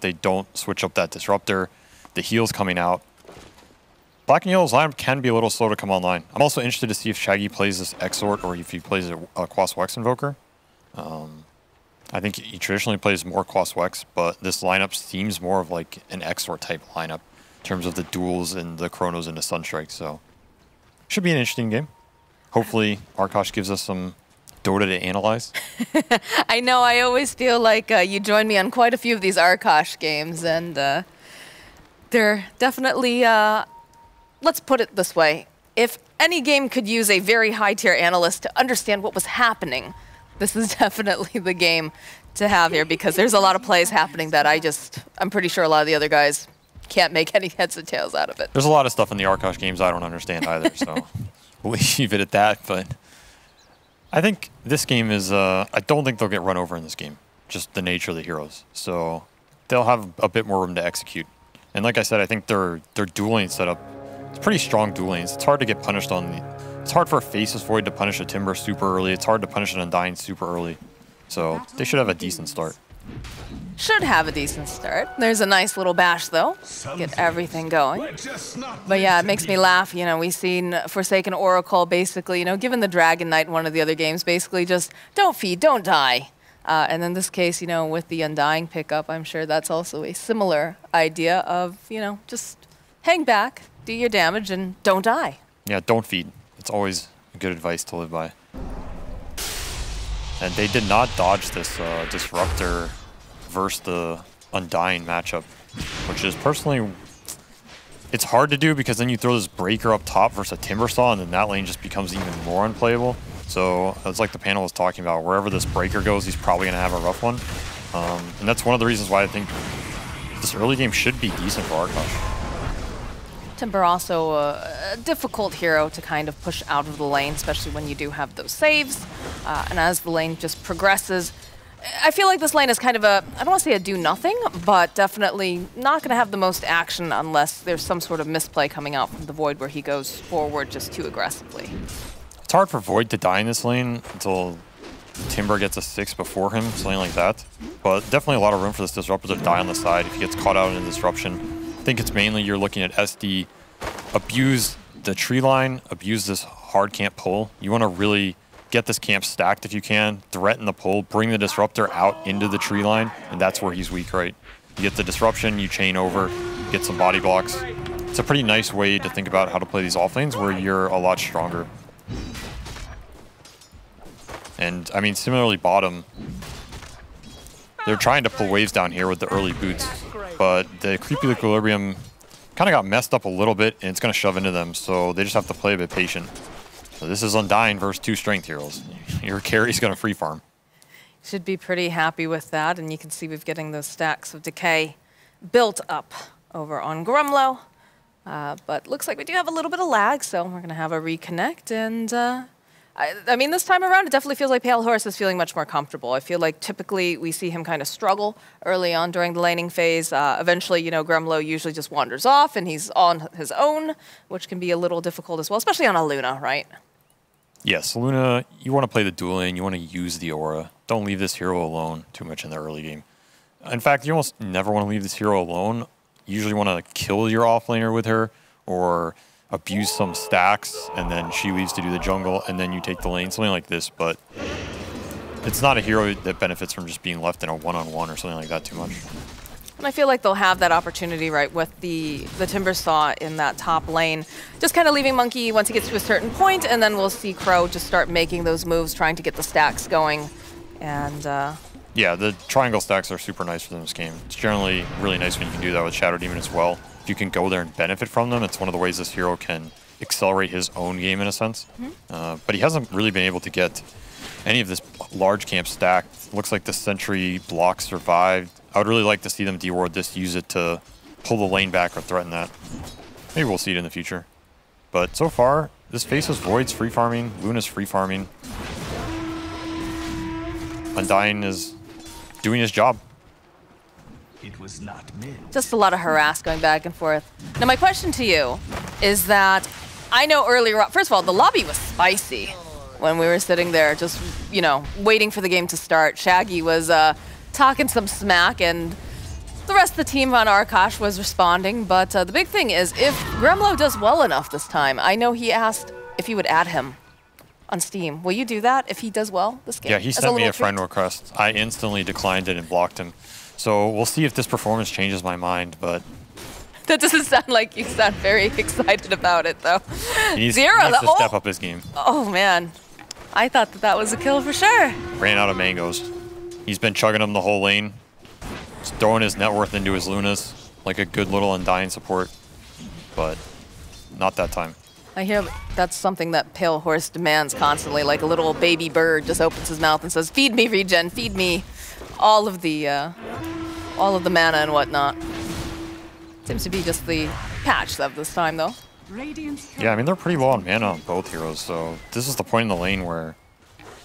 they don't switch up that disruptor. The heal's coming out. Black and Yellow's lineup can be a little slow to come online. I'm also interested to see if Shaggy plays this Exort or if he plays a Quas Wex Invoker. I think he traditionally plays more Quas Wex, but this lineup seems more of like an Exort type lineup in terms of the duels and the Chronos and the Sunstrike. So should be an interesting game. Hopefully Arkosh gives us some Dota to analyze. I know, I always feel like you join me on quite a few of these Arkosh games, and they're definitely, let's put it this way. If any game could use a very high-tier analyst to understand what was happening, this is definitely the game to have here, because there's a lot of plays happening that I'm pretty sure a lot of the other guys can't make any heads or tails out of it. There's a lot of stuff in the Arkosh games I don't understand either, so we'll leave it at that, but I think this game is, I don't think they'll get run over in this game, just the nature of the heroes. So they'll have a bit more room to execute. And like I said, I think their dueling setup, it's pretty strong dueling. It's hard to get punished on it's hard for a Faceless Void to punish a Timber super early. It's hard to punish an Undying super early. So they should have a decent start. Should have a decent start. There's a nice little bash, though. Get everything going. But yeah, it makes me laugh. You know, we've seen Forsaken Oracle basically, you know, given the Dragon Knight in one of the other games, basically just don't feed, don't die. And in this case, you know, with the Undying pickup, I'm sure that's also a similar idea of, you know, just hang back, do your damage, and don't die. Yeah, don't feed. It's always good advice to live by. And they did not dodge this Disruptor versus the Undying matchup, which is personally, it's hard to do because then you throw this Breaker up top versus a Timbersaw, and then that lane just becomes even more unplayable. So it's like the panel was talking about, wherever this Breaker goes, he's probably going to have a rough one. And that's one of the reasons why I think this early game should be decent for Arkosh. Timber also a difficult hero to kind of push out of the lane, especially when you do have those saves. And as the lane just progresses, I feel like this lane is kind of a, I don't want to say a do-nothing, but definitely not going to have the most action unless there's some sort of misplay coming out from the Void where he goes forward just too aggressively. It's hard for Void to die in this lane until Timber gets a 6 before him, something like that. But definitely a lot of room for this Disruptor to die on the side if he gets caught out in a Disruption. I think it's mainly you're looking at SD, abuse the tree line, abuse this hard camp pull. You want to really get this camp stacked if you can, threaten the pull, bring the Disruptor out into the tree line, and that's where he's weak, right? You get the Disruption, you chain over, get some body blocks. It's a pretty nice way to think about how to play these off lanes where you're a lot stronger. And I mean, similarly bottom, they're trying to pull waves down here with the early boots, but the creepy equilibrium kind of got messed up a little bit, and it's going to shove into them, so they just have to play a bit patient. So this is Undying versus 2 strength heroes. Your carry's going to free farm. Should be pretty happy with that, and you can see we're getting those stacks of decay built up over on Grumlow. But looks like we do have a little bit of lag, so we're going to have a reconnect, and I mean, this time around, it definitely feels like Pale Horse is feeling much more comfortable. I feel like typically we see him kind of struggle early on during the laning phase. Eventually, you know, Grumlow usually just wanders off and he's on his own, which can be a little difficult as well, especially on a Luna, right? Yes, Luna, you want to play the dual lane, you want to use the aura. Don't leave this hero alone too much in the early game. In fact, you almost never want to leave this hero alone. You usually want to kill your offlaner with her or abuse some stacks, and then she leaves to do the jungle, and then you take the lane, something like this. But it's not a hero that benefits from just being left in a one-on-one or something like that too much. And I feel like they'll have that opportunity, right, with the Timbersaw in that top lane. Just kind of leaving Monkey once he gets to a certain point, and then we'll see Crow just start making those moves, trying to get the stacks going. And yeah, the triangle stacks are super nice for this game. It's generally really nice when you can do that with Shadow Demon as well. If you can go there and benefit from them, it's one of the ways this hero can accelerate his own game in a sense. But he hasn't really been able to get any of this large camp stacked. Looks like the Sentry block survived. I would really like to see them deward this, use it to pull the lane back or threaten that. Maybe we'll see it in the future. But so far, this Faceless Void's free farming, Luna's free farming. Undying is doing his job. It was not meant. Just a lot of harass going back and forth. Now my question to you is that I know earlier on, first of all, the lobby was spicy when we were sitting there just, you know, waiting for the game to start. Shaggy was talking some smack, and the rest of the team on Arkosh was responding, but the big thing is if Gremlo does well enough this time, I know he asked if you would add him on Steam. Will you do that if he does well this game? Yeah, he sent me a friend request. I instantly declined it and blocked him. So we'll see if this performance changes my mind, but... That doesn't sound like you sound very excited about it, though. He needs to step up his game. Oh, man. I thought that was a kill for sure. Ran out of mangoes. He's been chugging them the whole lane. Just throwing his net worth into his Lunas like a good little Undying support. But not that time. I hear that's something that Pale Horse demands constantly, like a little baby bird just opens his mouth and says, "Feed me, regen, feed me all of the mana and whatnot." Seems to be just the patch of this time, though. Yeah, I mean, they're pretty low on mana on both heroes, so this is the point in the lane where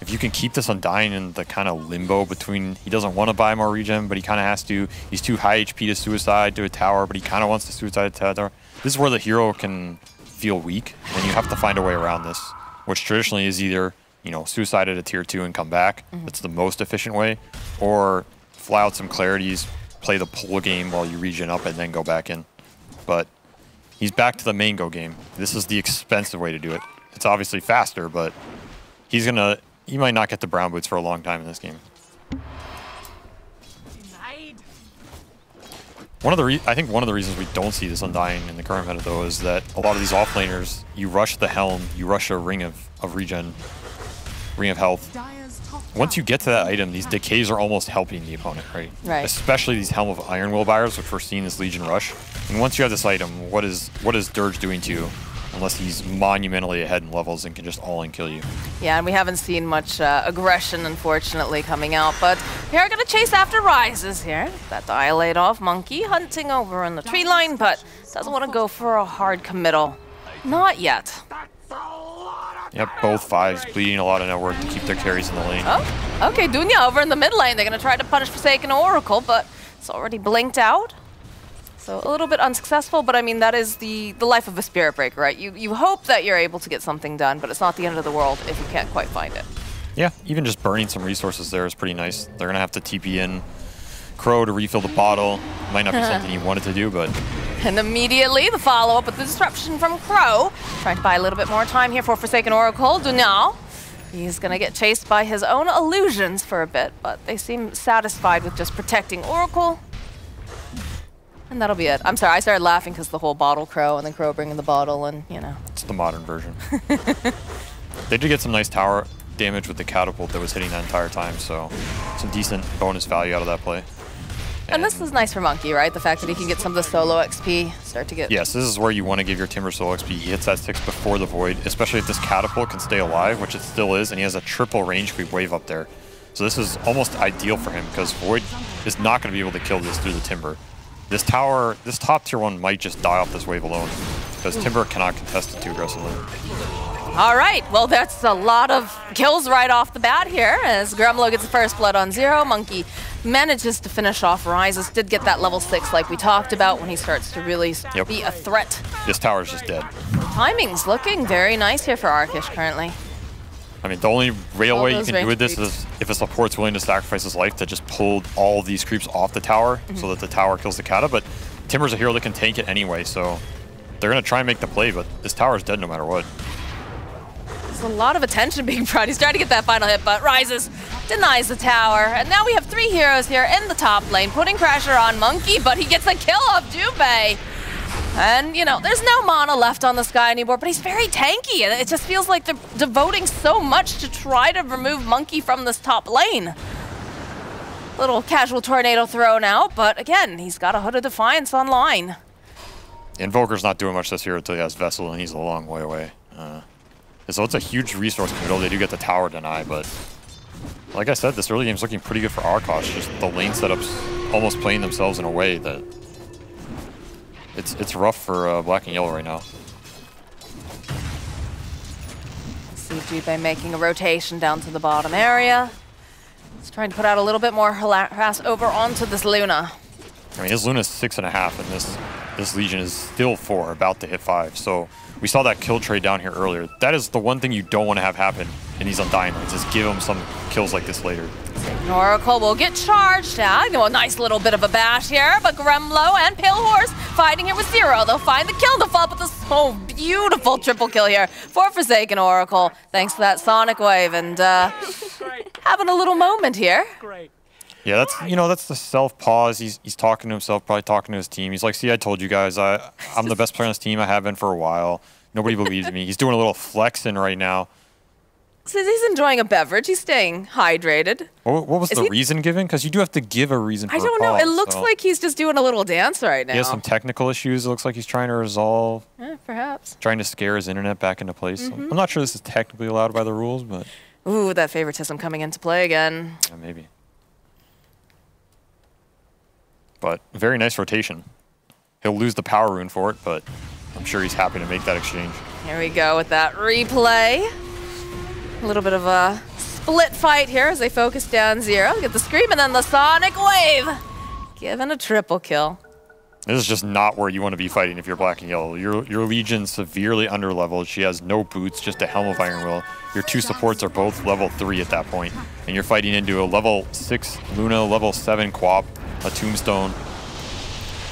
if you can keep this Undying in the kind of limbo between he doesn't want to buy more regen, but he kind of has to. He's too high HP to suicide to a tower, but he kind of wants to suicide to a tower. This is where the hero can feel weak, and you have to find a way around this, which traditionally is either, you know, suicide at a tier 2 and come back. That's the most efficient way, or fly out some clarities, play the pull game while you regen up and then go back in. But he's back to the mango game. This is the expensive way to do it. It's obviously faster, but he might not get the brown boots for a long time in this game. I think one of the reasons we don't see this Undying in the current meta, though, is that a lot of these offlaners, you rush the Helm, you rush a ring of regen, ring of health. Once you get to that item, these decays are almost helping the opponent, right? Right. Especially these Helm of Iron Will buyers, which we're seeing this Legion rush. And once you have this item, what is Dirge doing to you? Unless he's monumentally ahead in levels and can just all-in kill you. Yeah, and we haven't seen much aggression, unfortunately, coming out. But we are going to chase after Rises here. That Dilate off Monkey hunting over in the tree line, but doesn't want to go for a hard committal. Not yet. Yep, both fives bleeding a lot of network to keep their carries in the lane. Oh, okay, Dunya over in the mid lane. They're going to try to punish Forsaken Oracle, but it's already blinked out. So a little bit unsuccessful, but I mean, that is the life of a Spirit Breaker, right? You hope that you're able to get something done, but it's not the end of the world if you can't quite find it. Yeah, even just burning some resources there is pretty nice. They're going to have to TP in Crow to refill the bottle. Might not be something you wanted to do, but... And immediately, the follow-up with the disruption from Crow. Trying to buy a little bit more time here for Forsaken Oracle. Dunal, he's going to get chased by his own illusions for a bit, but they seem satisfied with just protecting Oracle. And that'll be it. I'm sorry, I started laughing because the whole bottle Crow and then Crow bringing the bottle and, you know. It's the modern version. They did get some nice tower damage with the catapult that was hitting that entire time, so some decent bonus value out of that play. And this is nice for Monkey, right? The fact that he can get some of the solo XP, start to get... Yes, this is where you want to give your Timber solo XP. He hits that 6 before the Void, especially if this catapult can stay alive, which it still is, and he has a triple range creep wave up there. So this is almost ideal for him, because Void is not going to be able to kill this through the Timber. This tower, this top tier 1 might just die off this wave alone, because Timber cannot contest it too aggressively. All right, well, that's a lot of kills right off the bat here, as Gremlo gets the first blood on 0. Monkey manages to finish off Rises, did get that level 6 like we talked about when he starts to really be a threat. This tower's just dead. Timing's looking very nice here for Arkosh currently. I mean, the only real way you can do with this is if a support's willing to sacrifice his life to just pull all of these creeps off the tower so that the tower kills the Kata, but Timber's a hero that can tank it anyway, so they're going to try and make the play, but this tower's dead no matter what. There's a lot of attention being brought. He's trying to get that final hit, but Rises denies the tower. And now we have 3 heroes here in the top lane, putting pressure on Monkey, but he gets a kill off Jubei. And, you know, there's no mana left on this guy anymore, but he's very tanky, and it just feels like they're devoting so much to try to remove Monkey from this top lane. Little casual tornado thrown out, but again, he's got a Hood of Defiance online. Invoker's not doing much this year until he has Vessel, and he's a long way away. So it's a huge resource committal. They do get the tower deny, but like I said, this early game's looking pretty good for Arkosh. Just the lane setup's almost playing themselves in a way that it's rough for black and yellow right now. See Jubei making a rotation down to the bottom area. He's trying to put out a little bit more harass over onto this Luna. I mean, his Luna's 6.5, and this Legion is still 4, about to hit 5. So we saw that kill trade down here earlier. That is the one thing you don't want to have happen in these Undying lanes, is give him some kills like this later. Oracle will get charged out. A nice little bit of a bash here, but Gremlo and Pale Horse fighting here with Zero. They'll find the kill. They'll follow up with this beautiful triple kill here for Forsaken Oracle, thanks to that Sonic Wave, and having a little moment here. Great. Yeah, that's the self-pause. He's talking to himself, probably talking to his team. He's like, see, I told you guys, I'm the best player on this team. I have been for a while. Nobody believes me. He's doing a little flexing right now. So he's enjoying a beverage. He's staying hydrated. What was the reason given? Because you do have to give a reason for I don't know. pause, It looks like he's just doing a little dance right now. He has some technical issues it looks like he's trying to resolve. Perhaps. Trying to scare his internet back into place. I'm not sure this is technically allowed by the rules, but... Ooh, that favoritism coming into play again. Yeah, maybe. But very nice rotation. He'll lose the power rune for it, but I'm sure he's happy to make that exchange. Here we go with that replay. A little bit of a split fight here as they focus down Zero. Get the scream and then the Sonic Wave. Given a triple kill. This is just not where you want to be fighting if you're black and yellow. Your Legion's severely under-leveled. She has no boots, just a Helm of Iron Will. Your 2 supports are both level 3 at that point. And you're fighting into a level 6 Luna, level 7 Quap, a Tombstone.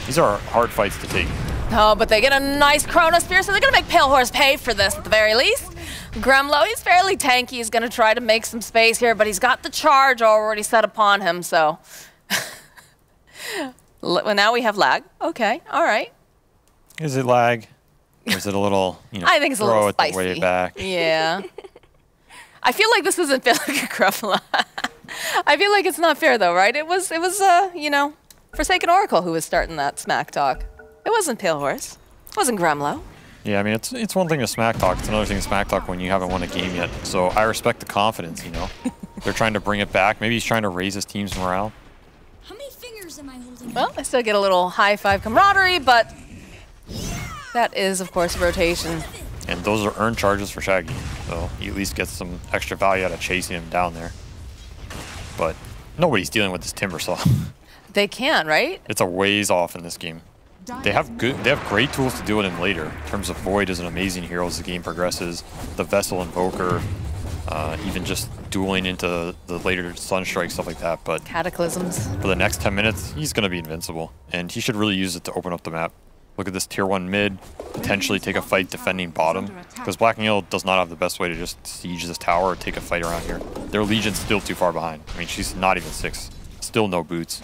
These are hard fights to take. Oh, but they get a nice Chronosphere, so they're going to make Pale Horse pay for this at the very least. Gremlo, he's fairly tanky. He's going to try to make some space here, but he's got the charge already set upon him, so... Well, now we have lag. Okay, all right. Is it lag? Or is it a little, I think it's a little spicy. Throw it the way back? Yeah. I feel like this doesn't feel like a Gruffalo. I feel like it's not fair, though, right? It was Forsaken Oracle who was starting that smack talk. It wasn't Pale Horse. It wasn't Gremlo. Yeah, I mean, it's one thing to smack talk. It's another thing to smack talk when you haven't won a game yet. So I respect the confidence, They're trying to bring it back. Maybe he's trying to raise his team's morale. How many fingers am I holding? Well, I still get a little high-five camaraderie, but that is, of course, rotation. And those are earned charges for Shaggy, so he at least gets some extra value out of chasing him down there. But nobody's dealing with this Timbersaw. They can, right? It's a ways off in this game. They have great tools to deal with him later. In terms of Void is an amazing hero as the game progresses. The Vessel Invoker, even just dueling into the later Sunstrike, stuff like that. But Cataclysms. for the next 10 minutes, he's going to be invincible. And he should really use it to open up the map. Look at this tier 1 mid, potentially take a fight defending bottom. Because Black and Yellow does not have the best way to just siege this tower or take a fight around here. Their Legion's still too far behind. I mean, she's not even 6. Still no boots.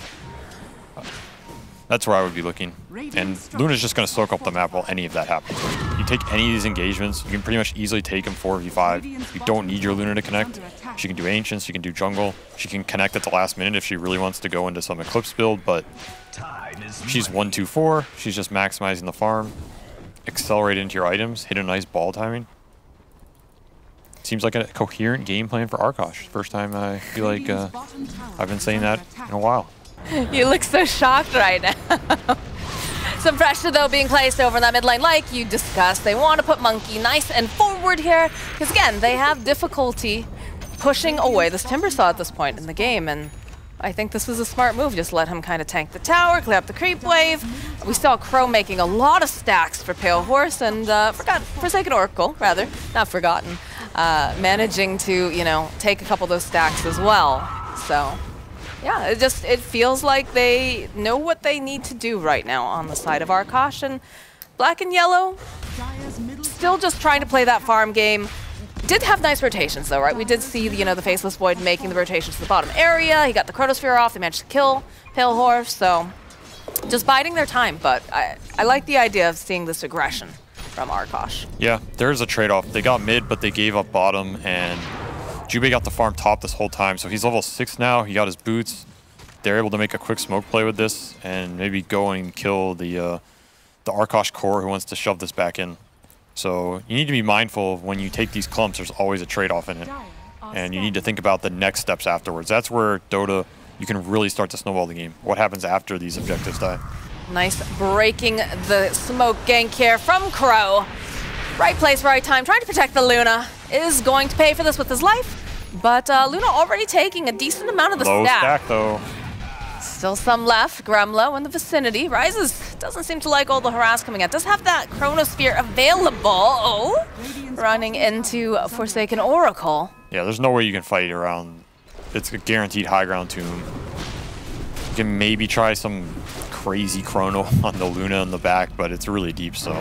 That's where I would be looking. And Luna's just going to soak up the map while any of that happens. You take any of these engagements, you can pretty much easily take them 4v5. You don't need your Luna to connect. She can do Ancients, she can do Jungle. She can connect at the last minute if she really wants to go into some Eclipse build, but she's 1-2-4. She's just maximizing the farm. Accelerate into your items, hit a nice ball timing. Seems like a coherent game plan for Arkosh. First time I feel like I've been saying that in a while. You look so shocked right now. Some pressure, though, being placed over in that mid lane, like you discussed. They want to put Monkey nice and forward here, because, again, they have difficulty pushing away this Timbersaw at this point in the game, and I think this was a smart move. Just let him kind of tank the tower, clear up the creep wave. We saw Crow making a lot of stacks for Pale Horse, and Forsaken Oracle, rather, not forgotten, managing to, take a couple of those stacks as well. So... yeah, it feels like they know what they need to do right now on the side of Arkosh, and Black and Yellow still just trying to play that farm game. Did have nice rotations though, right? We did see the Faceless Void making the rotations to the bottom area. He got the Chronosphere off. They managed to kill Pale Horse, so just biding their time. But I like the idea of seeing this aggression from Arkosh. Yeah, there's a trade-off. They got mid, but they gave up bottom, and Jubei got the farm top this whole time, so he's level 6 now. He got his boots. They're able to make a quick smoke play with this and maybe go and kill the Arkosh core who wants to shove this back in. So you need to be mindful of when you take these clumps, there's always a trade-off in it. And you need to think about the next steps afterwards. That's where Dota, you can really start to snowball the game. What happens after these objectives die? Nice breaking the smoke gank here from Crow. Right place, right time, trying to protect the Luna. Is going to pay for this with his life, but Luna already taking a decent amount of the Low stack. Stack though. Still some left. Gremlo in the vicinity. Rises doesn't seem to like all the harass coming out. Does have that Chronosphere available. Oh, running into Forsaken Oracle. Yeah, there's no way you can fight around. It's a guaranteed high ground tomb. You can maybe try some crazy chrono on the Luna in the back, but it's really deep, so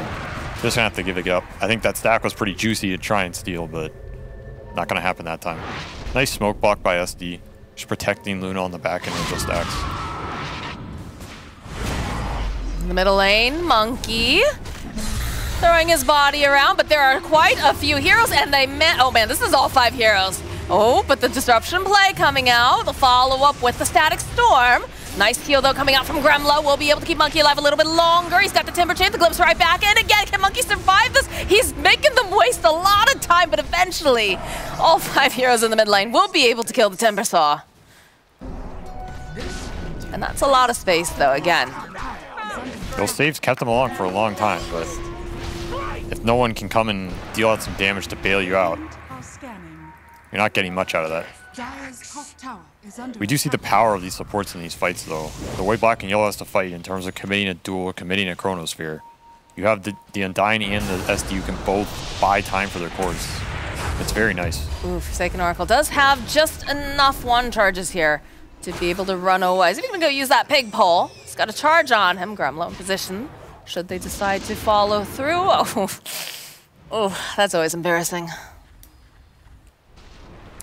just gonna have to give it up. I think that stack was pretty juicy to try and steal, but not gonna happen that time. Nice smoke block by SD. Just protecting Luna on the back end of the stacks. In the middle lane, Monkey throwing his body around, but there are quite a few heroes, and they met. Oh man, this is all 5 heroes. Oh, but the disruption play coming out. The follow-up with the Static Storm. Nice heal, though, coming out from Gremlo. We'll be able to keep Monkey alive a little bit longer. He's got the Timber Chain, the Glimpse right back in again. Can Monkey survive this? He's making them waste a lot of time, but eventually, all 5 heroes in the mid lane will be able to kill the Timber Saw. And that's a lot of space, though, again. Those saves kept them along for a long time, but if no one can come and deal out some damage to bail you out, you're not getting much out of that. We do see the power of these supports in these fights, though. The way Black and Yellow has to fight in terms of committing a duel, committing a Chronosphere, you have the Undying and the SD who can both buy time for their cores. It's very nice. Ooh, Forsaken Oracle does have just enough one charges here to be able to run away. He's even go use that pig pole. He's got a charge on him. Gremlo in position. Should they decide to follow through? Oh, that's always embarrassing.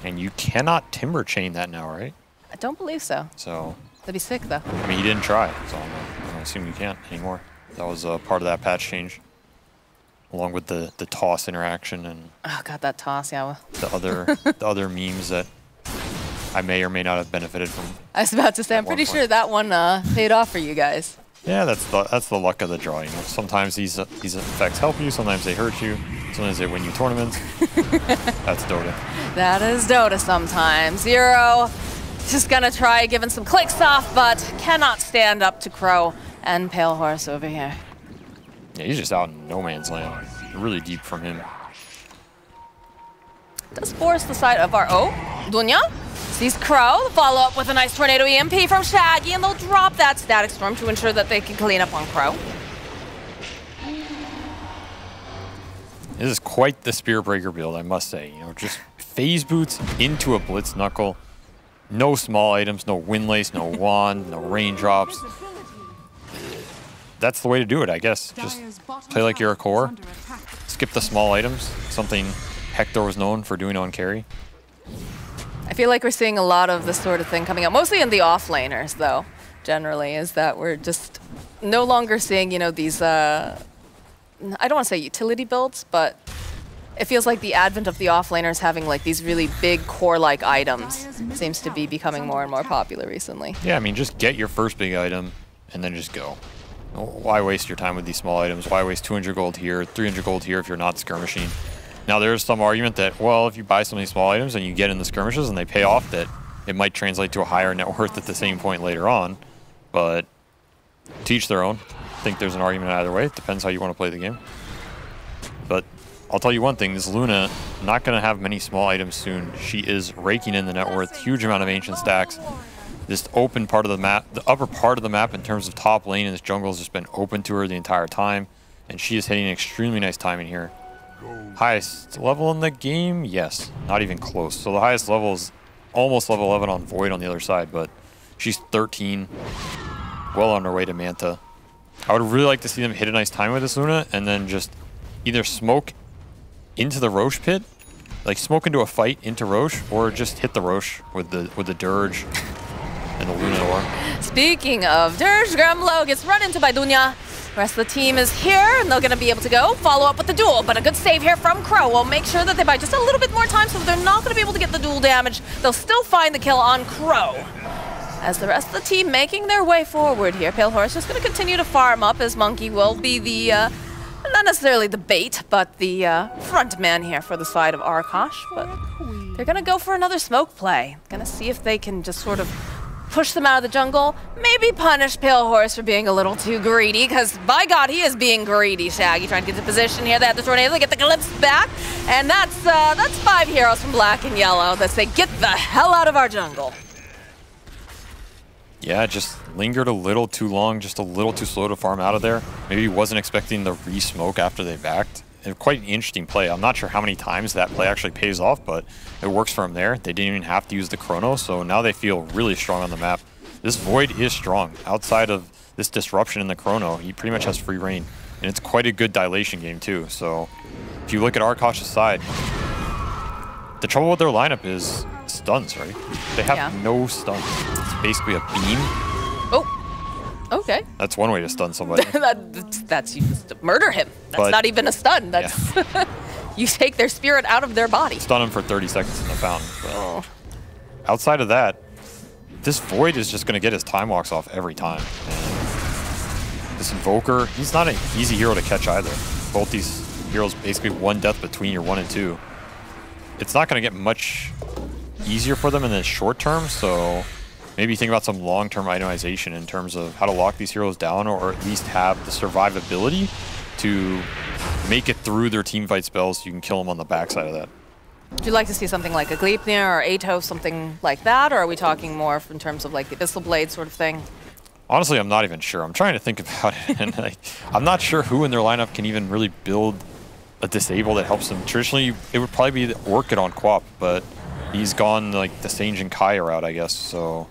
And you cannot Timber Chain that now, right? I don't believe so. So That'd be sick, though. I mean, he didn't try, so I don't assume you can't anymore. That was part of that patch change, along with the toss interaction and oh god, that toss, yeah. the other memes that I may or may not have benefited from. I was about to say, I'm pretty sure that one paid off for you guys. Yeah, that's the luck of the draw. You know, sometimes these effects help you, sometimes they hurt you, sometimes they win you tournaments. That's Dota. That is Dota sometimes. Zero just gonna try giving some clicks off, but cannot stand up to Crow and Pale Horse over here. Yeah, he's just out in no man's land. Really deep from him. Does force the side of our Dunya sees Crow, follow up with a nice Tornado EMP from Shaggy, and they'll drop that Static Storm to ensure that they can clean up on Crow. This is quite the Spear Breaker build, I must say. You know, just phase boots into a Blitz Knuckle. No small items, no Windlace, no wand, no raindrops. That's the way to do it, I guess. Just play like you're a core. Skip the small items, something Hector was known for doing on carry. I feel like we're seeing a lot of this sort of thing coming up, mostly in the offlaners, though, generally, is that we're just no longer seeing, you know, these, I don't want to say utility builds, but it feels like the advent of the offlaners having like these really big core-like items seems to be becoming more and more popular recently. Yeah, I mean, just get your first big item and then just go. Why waste your time with these small items? Why waste 200 gold here, 300 gold here if you're not skirmishing? Now, there's some argument that, well, if you buy some of these small items and you get in the skirmishes and they pay off, that it might translate to a higher net worth at the same point later on. But to each their own. I think there's an argument either way. It depends how you want to play the game. But I'll tell you one thing, this Luna, not going to have many small items soon. She is raking in the net worth, huge amount of ancient stacks. This open part of the map, the upper part of the map in terms of top lane in this jungle has just been open to her the entire time. And she is hitting an extremely nice timing here. Highest level in the game? Yes, not even close. So the highest level is almost level 11 on Void on the other side, but she's 13, well on her way to Manta. I would really like to see them hit a nice time with this Luna and then just either smoke into the Roche pit, like smoke into a fight into Roche, or just hit the Roche with the Dirge and the Luna Ore. Speaking of Dirge, Gremlo gets run into by Dunya. The rest of the team is here, and they're going to be able to go follow up with the duel. But a good save here from Crow will make sure that they buy just a little bit more time, so they're not going to be able to get the duel damage. They'll still find the kill on Crow. As the rest of the team making their way forward here, Pale Horse just going to continue to farm up, as Monkey will be the, not necessarily the bait, but the front man here for the side of Arkosh. But they're going to go for another smoke play. Going to see if they can just sort of push them out of the jungle, maybe punish Pale Horse for being a little too greedy, because by God, he is being greedy. Shaggy trying to get to position here. They have the Tornado, they get the Glimpse back, and that's 5 heroes from Black and Yellow that say, get the hell out of our jungle. Yeah, just lingered a little too long, just a little too slow to farm out of there. Maybe he wasn't expecting the re-smoke after they backed. And quite an interesting play. I'm not sure how many times that play actually pays off, but it works for him there. They didn't even have to use the chrono, so now they feel really strong on the map. This Void is strong. Outside of this disruption in the chrono, he pretty much has free reign. And it's quite a good dilation game too. So if you look at Arkosh's side, the trouble with their lineup is stuns, right? They have no stuns. It's basically a beam. Oh, okay. That's one way to stun somebody. that's you just murder him. That's But- not even a stun. That's you take their spirit out of their body. Stun him for 30 seconds in the fountain. But Oh. outside of that, this Void is just going to get his time walks off every time. And this Invoker, he's not an easy hero to catch either. Both these heroes basically one death between your 1 and 2. It's not going to get much easier for them in the short term, so maybe think about some long-term itemization in terms of how to lock these heroes down, or at least have the survivability to make it through their team fight spells so you can kill them on the backside of that. Would you like to see something like a Gleipnir or Atos, something like that, or are we talking more in terms of like the Abyssal Blade sort of thing? Honestly, I'm not even sure. I'm trying to think about it, and I'm not sure who in their lineup can even really build a disable that helps them. Traditionally, it would probably be the Orchid on Quap, but he's gone like the Sange and Kai route, I guess, so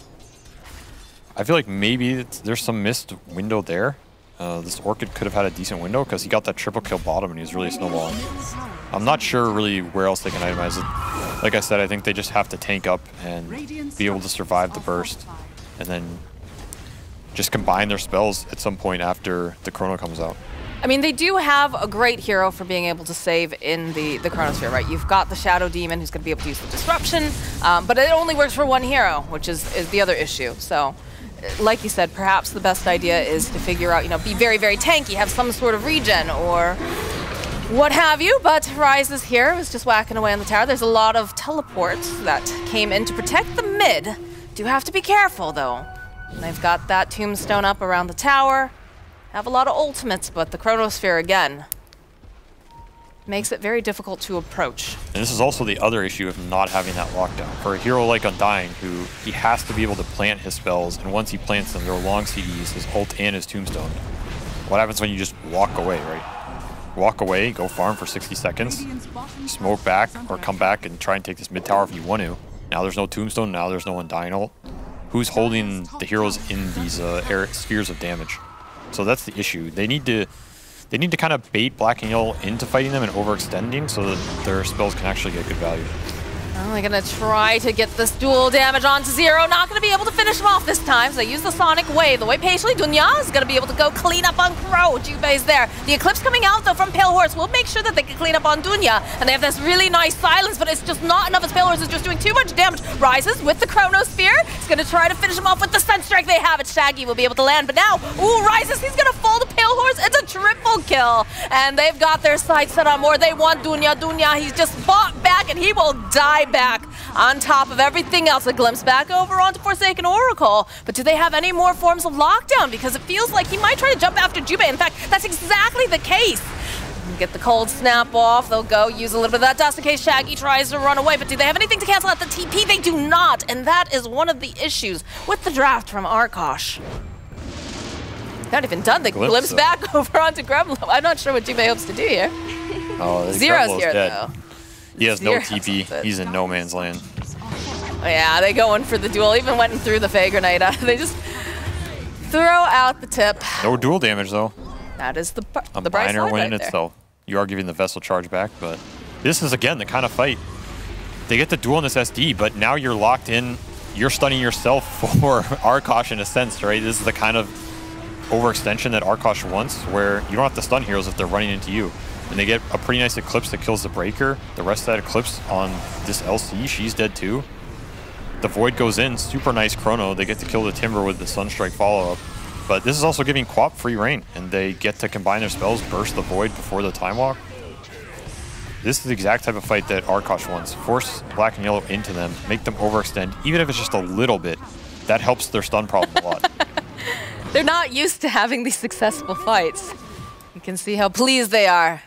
I feel like maybe there's some missed window there. This Orchid could have had a decent window because he got that triple kill bottom and he was really snowballing. I'm not sure really where else they can itemize it. Like I said, I think they just have to tank up and be able to survive the burst, and then just combine their spells at some point after the chrono comes out. I mean, they do have a great hero for being able to save in the Chronosphere, right? You've got the Shadow Demon who's going to be able to use the Disruption, but it only works for one hero, which is the other issue. So, like you said, perhaps the best idea is to figure out, be very, very tanky, have some sort of regen or what have you, but Ryze is here, was just whacking away on the tower. There's a lot of teleports that came in to protect the mid. Do have to be careful, though. And they've got that tombstone up around the tower. Have a lot of ultimates, but the Chronosphere, again, makes it very difficult to approach. And this is also the other issue of not having that lockdown. For a hero like Undying, who he has to be able to plant his spells, and once he plants them, they're long CDs, his ult and his tombstone. What happens when you just walk away, right? Walk away, go farm for 60 seconds, smoke back, or come back and try and take this mid tower if you want to. Now there's no tombstone, now there's no Undying ult. Who's holding the heroes in these air spheres of damage? So that's the issue. They need to kind of bait Black and Yellow into fighting them and overextending so that their spells can actually get good value. Well, they're going to try to get this dual damage onto Zero. Not going to be able to finish him off this time, so they use the Sonic Wave. The way patiently, Dunya is going to be able to go clean up on Crow. Jubei's there. The Eclipse coming out, though, from Pale Horse will make sure that they can clean up on Dunya. And they have this really nice silence, but it's just not enough as Pale Horse is just doing too much damage. Rises with the Chronosphere. He's going to try to finish him off with the Sunstrike. They have it. Shaggy will be able to land, but now, ooh, Rises, he's going to fall to Pale Horse. It's a triple kill. And they've got their sights set on more. They want Dunya. Dunya, he's just fought back, and he will die back. On top of everything else, a glimpse back over onto Forsaken Oracle. But do they have any more forms of lockdown? Because it feels like he might try to jump after Jubei. In fact, that's exactly the case. Get the cold snap off. They'll go use a little bit of that dust in case Shaggy tries to run away. But do they have anything to cancel out the TP? They do not. And that is one of the issues with the draft from Arkosh. Not even done. They glimpse back over onto Gremlo. I'm not sure what Jubei hopes to do here. Oh, Zero's here, dead. though. He has no TP. He's in no man's land. Yeah, they go in for the duel. Even went through the Fey Grenade. They just throw out the tip. No dual damage, though. That is the bright A minor side win in right there. itself. You are giving the Vessel charge back, but this is, again, the kind of fight. They get the duel in this SD, but now you're locked in. You're stunning yourself for Arkosh in a sense, right? This is the kind of overextension that Arkosh wants, where you don't have to stun heroes if they're running into you. And they get a pretty nice Eclipse that kills the Breaker. The rest of that Eclipse on this LC, she's dead too. The Void goes in, super nice chrono. They get to kill the Timber with the Sunstrike follow-up. But this is also giving Quap free reign, and they get to combine their spells, burst the Void before the Time Walk. This is the exact type of fight that Arkosh wants. Force Black and Yellow into them, make them overextend, even if it's just a little bit. That helps their stun problem a lot. They're not used to having these successful fights. You can see how pleased they are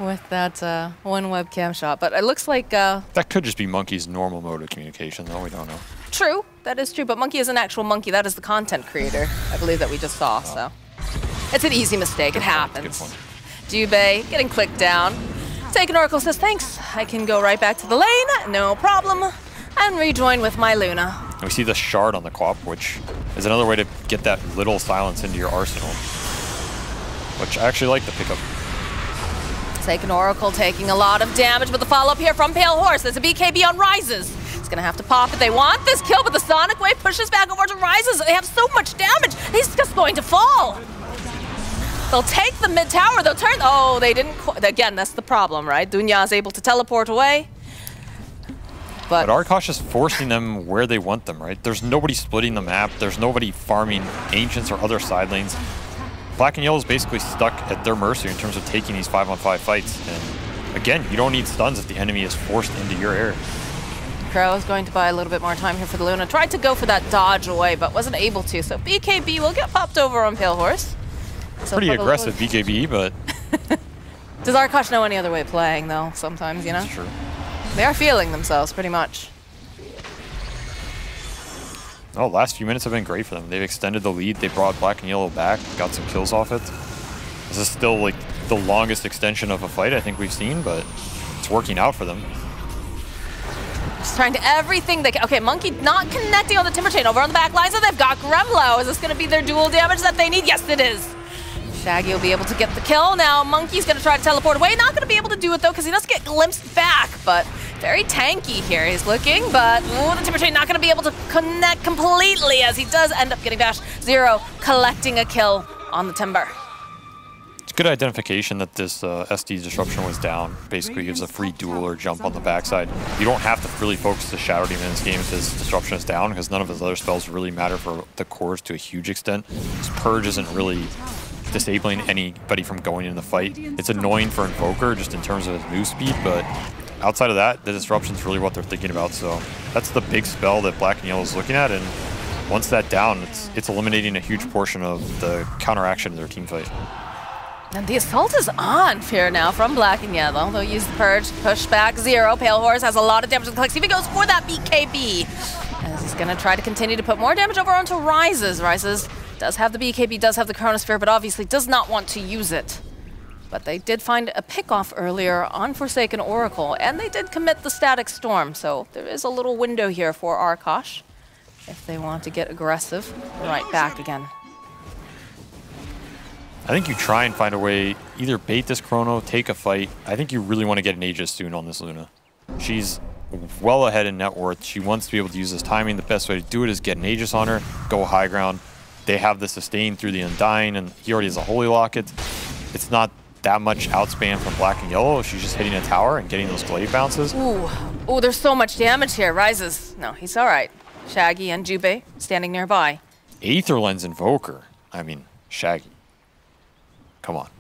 with that one webcam shot. But it looks like... That could just be Monkey's normal mode of communication, though. We don't know. true. That is true. But Monkey is an actual monkey. That is the content creator, I believe, that we just saw. So it's an easy mistake. It happens. Jubei getting clicked down. Taken Oracle says, thanks. I can go right back to the lane. No problem. And rejoin with my Luna. We see the shard on the Quap, which is another way to get that little silence into your arsenal, which I actually like the pickup. Taken Oracle taking a lot of damage, but the follow-up here from Pale Horse. There's a BKB on Rises. He's gonna have to pop it. They want this kill, but the Sonic Wave pushes back over to Rises. They have so much damage. He's just going to fall. They'll take the mid tower. They'll turn. Oh, they didn't. Again, that's the problem, right? Dunya is able to teleport away. But Arkosh is forcing them where they want them, right? There's nobody splitting the map. There's nobody farming Ancients or other side lanes. Black and Yellow is basically stuck at their mercy in terms of taking these 5-on-5 fights. And again, you don't need stuns if the enemy is forced into your area. Crow is going to buy a little bit more time here for the Luna. Tried to go for that dodge away, but wasn't able to. So BKB will get popped over on Pale Horse. So pretty aggressive BKB, but... Does Arkosh know any other way of playing, though, sometimes, you know? That's true. They are feeling themselves, pretty much. Oh, last few minutes have been great for them. They've extended the lead. They brought Black and Yellow back, got some kills off it. This is still like the longest extension of a fight I think we've seen, but it's working out for them. Just trying to everything they can. Okay, Monkey not connecting on the Timber Chain over on the back line, so they've got Gremlo. Is this going to be their dual damage that they need? Yes, it is. Shaggy will be able to get the kill. Now Monkey's going to try to teleport away. Not going to be able to do it, though, because he does get glimpsed back, but very tanky here. He's looking, but ooh, the Timber Chain not going to be able to connect completely, as he does end up getting bashed. Zero collecting a kill on the Timber. It's good identification that this SD disruption was down. Basically gives a free duel or jump on the backside. You don't have to really focus the Shadow Demon in this game if his disruption is down, because none of his other spells really matter for the cores to a huge extent. His Purge isn't really disabling anybody from going in the fight. It's annoying for Invoker just in terms of his move speed, but outside of that, the disruption's really what they're thinking about. So that's the big spell that Black and Yellow is looking at, and once that's down, it's eliminating a huge portion of the counteraction of their team fight. And the assault is on here now from Black and Yellow. They'll use the Purge, push back Zero. Pale Horse has a lot of damage to the clicks. He goes for that BKB, as he's going to try to continue to put more damage over onto Rises. Rises does have the BKB, does have the Chronosphere, but obviously does not want to use it. But they did find a pick-off earlier on Forsaken Oracle, and they did commit the Static Storm, so there is a little window here for Arkosh if they want to get aggressive. Right back again. I think you try and find a way, either bait this Chrono, take a fight. I think you really want to get an Aegis soon on this Luna. She's well ahead in net worth. She wants to be able to use this timing. The best way to do it is get an Aegis on her, go high ground. They have the sustain through the Undying, and he already has a Holy Locket. It's not that much outspam from Black and Yellow. She's just hitting a tower and getting those glaive bounces. Ooh, there's so much damage here. Rises. No, he's all right. Shaggy and Jubei standing nearby. Aether Lens Invoker. I mean, Shaggy. Come on.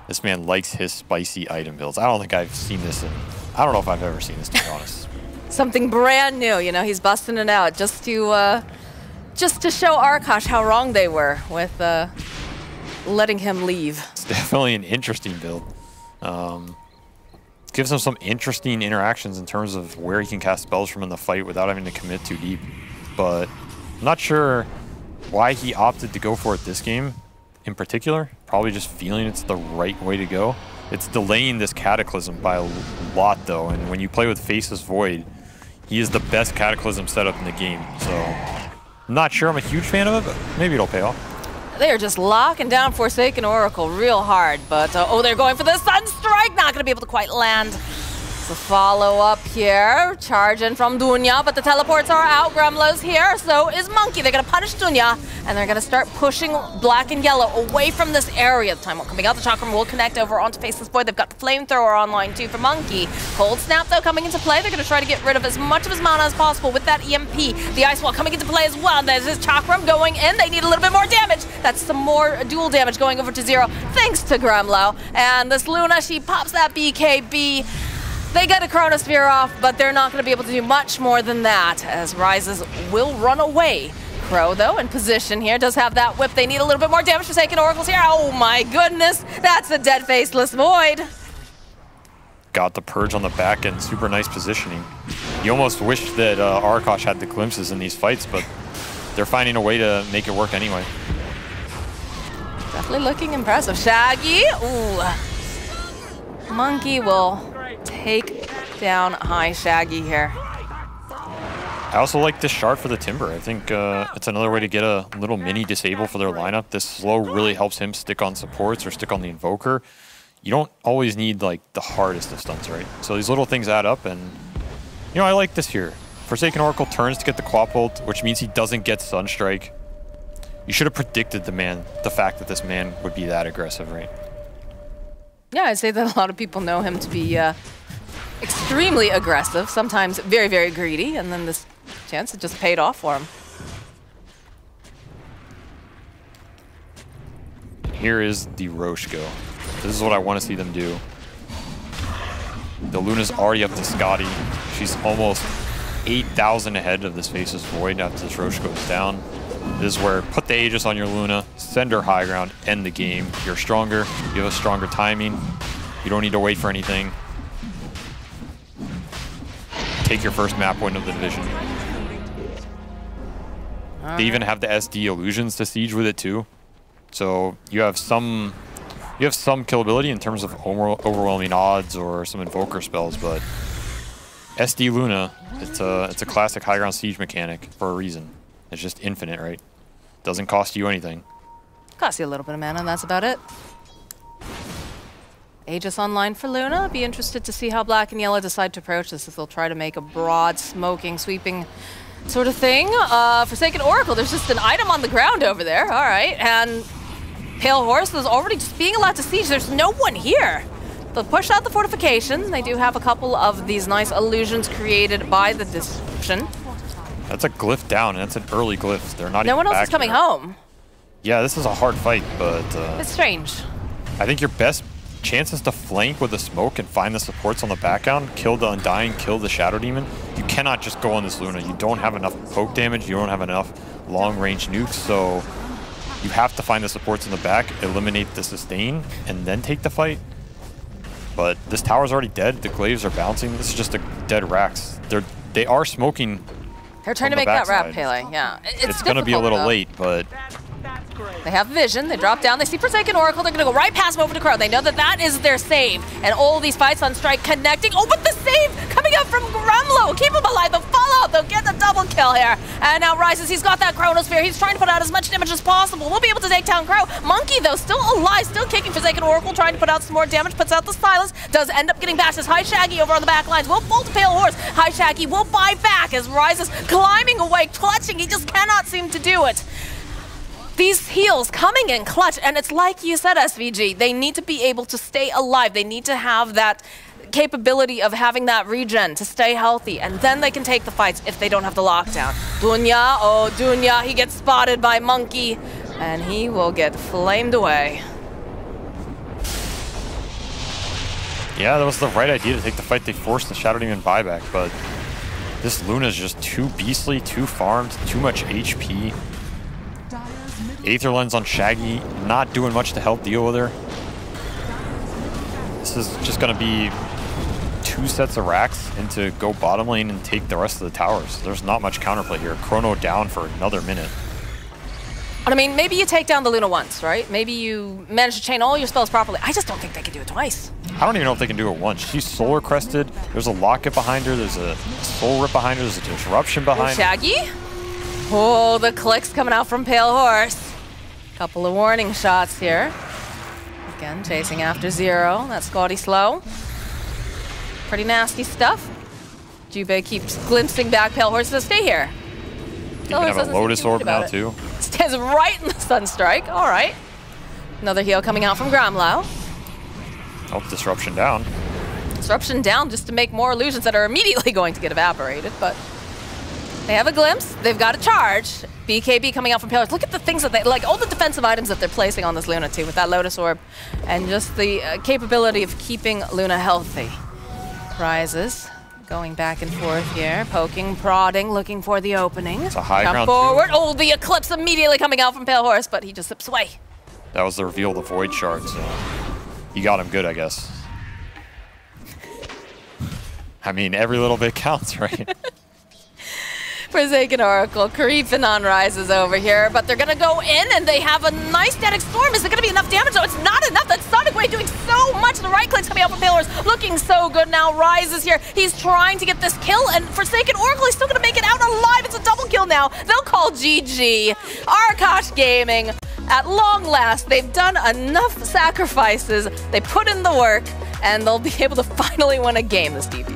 This man likes his spicy item builds. I don't think I've seen this in... I don't know if I've ever seen this, to be honest. Something brand new, you know, he's busting it out just to show Arkosh how wrong they were with letting him leave. It's definitely an interesting build. Gives him some interesting interactions in terms of where he can cast spells from in the fight without having to commit too deep. But I'm not sure why he opted to go for it this game in particular. Probably just feeling it's the right way to go. It's delaying this Cataclysm by a lot, though, and when you play with Faceless Void, he is the best Cataclysm setup in the game. So I'm not sure I'm a huge fan of it, but maybe it'll pay off. They are just locking down Forsaken Oracle real hard, but oh, they're going for the Sunstrike. Not going to be able to quite land. It's a follow-up here. Charging from Dunya, but the teleports are out. Gremlo's here, so is Monkey. They're going to punish Dunya, and they're going to start pushing Black and Yellow away from this area. The time won't coming out. The Chakram will connect over onto Faceless Void. They've got the Flamethrower online, too, for Monkey. Cold Snap, though, coming into play. They're going to try to get rid of as much of his mana as possible with that EMP. The Ice Wall coming into play as well. There's his Chakram going in. They need a little bit more damage. That's some more dual damage going over to Zero, thanks to Gremlo. And this Luna, she pops that BKB. They get a Chronosphere off, but they're not going to be able to do much more than that, as Rises will run away. Crow, though, in position here, does have that whip. They need a little bit more damage. Forsaken Oracle's here. Oh my goodness, that's a dead Faceless Void. got the Purge on the back and super nice positioning. You almost wish that Arkosh had the glimpses in these fights, but they're finding a way to make it work anyway. Definitely looking impressive. Shaggy, ooh. Monkey will take down high Shaggy here. I also like this shard for the Timber. I think it's another way to get a little mini disable for their lineup. This slow really helps him stick on supports or stick on the Invoker. You don't always need like the hardest of stunts, right? So these little things add up, and you know, I like this here. Forsaken Oracle turns to get the Quap ult, which means he doesn't get Sunstrike. You should have predicted the fact that this man would be that aggressive, right? Yeah, I'd say that a lot of people know him to be extremely aggressive, sometimes very, very greedy, and then this chance, it just paid off for him. Here is the Roche go. This is what I want to see them do. The Luna's already up to Scotty. She's almost 8,000 ahead of this Faceless Void after this Roche goes down. This is where put the Aegis on your Luna, send her high ground, end the game. You're stronger, you have a stronger timing. You don't need to wait for anything. Take your first map win of the division. They even have the SD illusions to siege with it too. So you have some killability in terms of overwhelming odds or some Invoker spells, but SD Luna, it's a classic high ground siege mechanic for a reason. It's just infinite, right? Doesn't cost you anything. Costs you a little bit of mana, and that's about it. Aegis online for Luna. Be interested to see how Black and Yellow decide to approach this, if they'll try to make a broad, smoking, sweeping sort of thing. Forsaken Oracle, there's just an item on the ground over there. All right, and Pale Horse is already just being allowed to siege. There's no one here. They'll push out the fortification. They do have a couple of these nice illusions created by the disruption. That's a glyph down, and that's an early glyph. They're not no even one else back is coming here. home. Yeah, this is a hard fight, but It's strange. I think your best chance is to flank with the smoke and find the supports on the background, kill the Undying, kill the Shadow Demon. You cannot just go on this Luna. You don't have enough poke damage, you don't have enough long-range nukes, so you have to find the supports in the back, eliminate the sustain, and then take the fight. But this tower's already dead, the glaives are bouncing, this is just a dead Rax. They are smoking. They're trying to make that Wrap Pele, yeah. It's going to be a little late, but they have vision, they drop down, they see Forsaken Oracle, they're gonna go right past him over to Crow. They know that that is their save. And all these fights on strike connecting. Oh, but the save coming up from Grumlow. Keep him alive, they'll fall out, they'll get the double kill here. And now Rises, he's got that Chronosphere, he's trying to put out as much damage as possible. We'll be able to take down Crow. Monkey, though, still alive, still kicking Forsaken Oracle, trying to put out some more damage, puts out the Silence, does end up getting bashed as High Shaggy over on the back lines. Will fall to Pale Horse. High Shaggy will buy back as Rises climbing away, clutching, he just cannot seem to do it. These heals coming in clutch, and it's like you said, SVG, they need to be able to stay alive. They need to have that capability of having that regen to stay healthy, and then they can take the fights if they don't have the lockdown. Dunya, oh Dunya, he gets spotted by Monkey, and he will get flamed away. yeah, that was the right idea to take the fight. They forced the Shadow Demon buyback, but this Luna's just too beastly, too farmed, too much HP. Aether Lens on Shaggy, not doing much to help deal with her. This is just going to be 2 sets of racks into go bottom lane and take the rest of the towers. There's not much counterplay here. Chrono down for another minute. I mean, maybe you take down the Luna once, right? Maybe you manage to chain all your spells properly. I just don't think they can do it twice. I don't even know if they can do it once. She's Solar Crested. There's a Locket behind her. There's a Soul Rip behind her. There's a Disruption behind her. Shaggy? Oh, the clicks coming out from Pale Horse. Couple of warning shots here. Again, chasing after Zero. That's Scotty slow. Pretty nasty stuff. Jubei keeps glimpsing back. Pale Horse says, stay here. You can have a Lotus Orb now, too. Stands right in the Sunstrike. All right. Another heal coming out from Grumlow. Oh, Disruption down. Disruption down just to make more illusions that are immediately going to get evaporated, but they have a glimpse. They've got a charge. BKB coming out from Pale Horse. Look at the things that they, like all the defensive items that they're placing on this Luna too, with that Lotus Orb, and just the capability of keeping Luna healthy. Rises, going back and forth here, poking, prodding, looking for the opening. It's a high Come ground forward. too. Oh, the Eclipse immediately coming out from Pale Horse, but he just slips away. That was the reveal of the Void Shard, so he got him good, I guess. I mean, every little bit counts, right? Forsaken Oracle creeping on rises over here, but they're gonna go in and they have a nice static storm. Is it gonna be enough damage? No, it's not enough. That Sonic Wave doing so much. The right clicks coming out from Pillars, looking so good now. Rise is here. He's trying to get this kill, and Forsaken Oracle is still gonna make it out alive. It's a double kill now. They'll call GG. Arkosh Gaming, at long last, they've done enough sacrifices. They put in the work, and they'll be able to finally win a game this DPC.